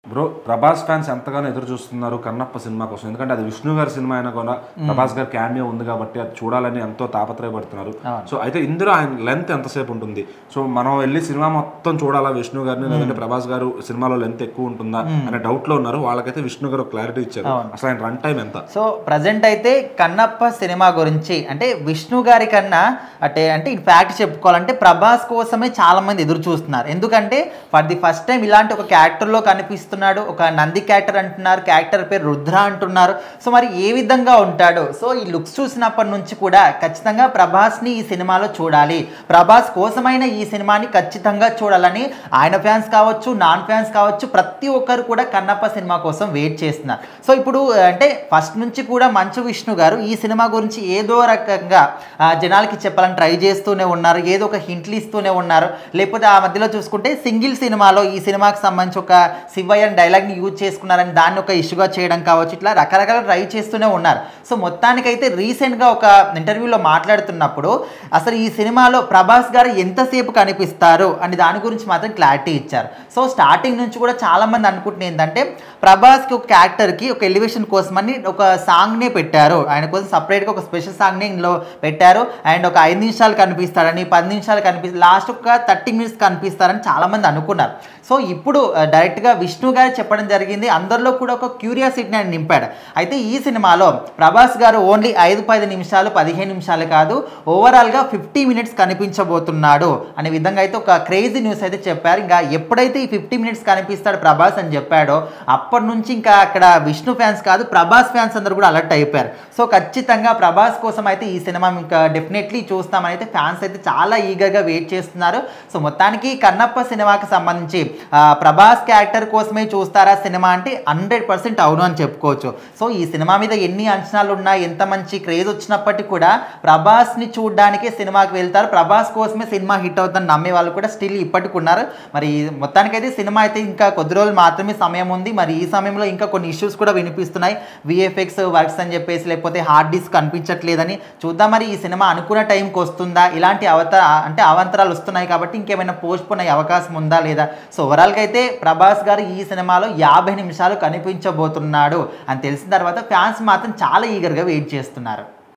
Bro Prabhas fans ఎంతగానో ఎదురు చూస్తున్నారు కన్నప్ప సినిమా కోసం. ఎందుకంటే అది విష్ణు గారి సినిమా అయినా కూడా ప్రభాస్ గారి క్యామియో ఉంది కాబట్టి అది చూడాలని ఎంతో తాపత్రయపడుతున్నారు. సో అయితే ఇందులో ఆయన లెంత్ ఎంతసేపు ఉంటుంది? సో మనం వెళ్ళి సినిమా మొత్తం చూడాలా విష్ణు గారిని, లేదంటే ప్రభాస్ గారు సినిమాలో లెంత్ ఎక్కువ ఉంటుందా అనే డౌట్ లో ఉన్నారు. వాళ్ళకైతే విష్ణు గారు క్లారిటీ ఇచ్చారు. అసలు ఆయన రన్ టైం ఎంత? సో ప్రజెంట్ అయితే కన్నప్ప సినిమా గురించి అంటే విష్ణు గారి కన్నా అంటే ఇన్ఫాక్ట్ చెప్పుకోవాలంటే ప్రభాస్ కోసమే చాలా మంది ఎదురు చూస్తున్నారు. ఎందుకంటే ఫర్ ది ఫస్ట్ టైం ఇలాంటి ఒక క్యారెక్టర్లో కనిపిస్తున్నాడు. ఒక నంది క్యారెక్టర్ అంటున్నారు, క్యారెక్టర్ పేరు రుద్ర అంటున్నారు. సో మరి ఏ విధంగా ఉంటాడు? సో ఈ లుక్స్ చూసినప్పటి నుంచి కూడా ఖచ్చితంగా ప్రభాస్ని ఈ సినిమాలో చూడాలి, ప్రభాస్ కోసమైన ఈ సినిమాని ఖచ్చితంగా చూడాలని ఆయన ఫ్యాన్స్ కావచ్చు, నాన్ ఫ్యాన్స్ కావచ్చు, ప్రతి ఒక్కరు కూడా కన్నప్ప సినిమా కోసం వెయిట్ చేస్తున్నారు. సో ఇప్పుడు అంటే ఫస్ట్ నుంచి కూడా మంచు విష్ణు గారు ఈ సినిమా గురించి ఏదో రకంగా జనాలకి చెప్పాలని ట్రై చేస్తూనే ఉన్నారు, ఏదో ఒక హింట్లు ఇస్తూనే ఉన్నారు. లేకపోతే ఆ మధ్యలో చూసుకుంటే సింగిల్ సినిమాలో ఈ సినిమాకి సంబంధించి ఒక శివయ్య డైలాగ్ని యూజ్ చేసుకున్నారని దాన్ని ఒక ఇష్యూగా చేయడం కావచ్చు, ఇట్లా రకరకాల ట్రై చేస్తూనే ఉన్నారు. సో మొత్తానికైతే రీసెంట్గా ఒక ఇంటర్వ్యూలో మాట్లాడుతున్నప్పుడు అసలు ఈ సినిమాలో ప్రభాస్ గారు ఎంతసేపు కనిపిస్తారు అని దాని గురించి మాత్రం క్లారిటీ ఇచ్చారు. సో స్టార్టింగ్ నుంచి కూడా చాలామంది అనుకుంటున్న ఏంటంటే ప్రభాస్కి ఒక క్యారెక్టర్కి ఒక ఎలివేషన్ కోసమని ఒక సాంగ్నే పెట్టారు, ఆయన కోసం సపరేట్గా ఒక స్పెషల్ సాంగ్ని ఇందులో పెట్టారు. అండ్ ఒక 5 నిమిషాలు కనిపిస్తాడని, 10 నిమిషాలు కనిపిస్తారు, లాస్ట్ ఒక 30 మినిట్స్ కనిపిస్తారని చాలామంది అనుకున్నారు. సో ఇప్పుడు డైరెక్ట్గా విష్ణు గారు చెప్పడం జరిగింది, అందరిలో కూడా ఒక క్యూరియాసిటీని ఆయన నింపాడు. అయితే ఈ సినిమాలో ప్రభాస్ గారు ఓన్లీ 5-10 నిమిషాలు 15 నిమిషాలు కాదు, ఓవరాల్గా 50 మినిట్స్ కనిపించబోతున్నాడు అనే విధంగా అయితే ఒక క్రేజీ న్యూస్ అయితే చెప్పారు. ఇంకా ఎప్పుడైతే ఈ 50 మినిట్స్ కనిపిస్తాడు ప్రభాస్ అని చెప్పాడో అప్పటి నుంచి ఇంకా అక్కడ విష్ణు ఫ్యాన్స్ కాదు ప్రభాస్ ఫ్యాన్స్ అందరూ కూడా అలర్ట్ అయిపోయారు. సో ఖచ్చితంగా ప్రభాస్ కోసం అయితే ఈ సినిమా ఇంకా డెఫినెట్లీ చూస్తామని అయితే ఫ్యాన్స్ అయితే చాలా ఈగర్గా వెయిట్ చేస్తున్నారు. సో మొత్తానికి కన్నప్ప సినిమాకి సంబంధించి ప్రభాస్ క్యారెక్టర్ కోసమే చూస్తారా సినిమా అంటే 100% అవును అని చెప్పుకోవచ్చు. సో ఈ సినిమా మీద ఎన్ని అంచనాలు ఉన్నా, ఎంత మంచి క్రేజ్ వచ్చినప్పటికీ కూడా ప్రభాస్ని చూడడానికే సినిమాకి వెళ్తారు, ప్రభాస్ కోసమే సినిమా హిట్ అవుతుందని నమ్మే వాళ్ళు కూడా స్టిల్ ఇప్పటికి ఉన్నారు. మరి మొత్తానికైతే సినిమా అయితే ఇంకా కొద్ది రోజులు మాత్రమే సమయం ఉంది. మరి ఈ సమయంలో ఇంకా కొన్ని ఇష్యూస్ కూడా వినిపిస్తున్నాయి, విఎఫ్ఎక్స్ వర్క్స్ అని చెప్పేసి, లేకపోతే హార్డ్ డిస్క్ కనిపించట్లేదని. చూద్దాం మరి ఈ సినిమా అనుకున్న టైంకి వస్తుందా, ఇలాంటి అవాంతరాలు వస్తున్నాయి కాబట్టి ఇంకేమైనా పోస్ట్ పోన్ అయ్యే అవకాశం ఉందా లేదా. సో ఓవరాల్గా అయితే ప్రభాస్ గారు ఈ సినిమాలో 50 నిమిషాలు కనిపించబోతున్నాడు అని తెలిసిన తర్వాత ఫ్యాన్స్ మాత్రం చాలా ఈగర్గా వెయిట్ చేస్తున్నారు.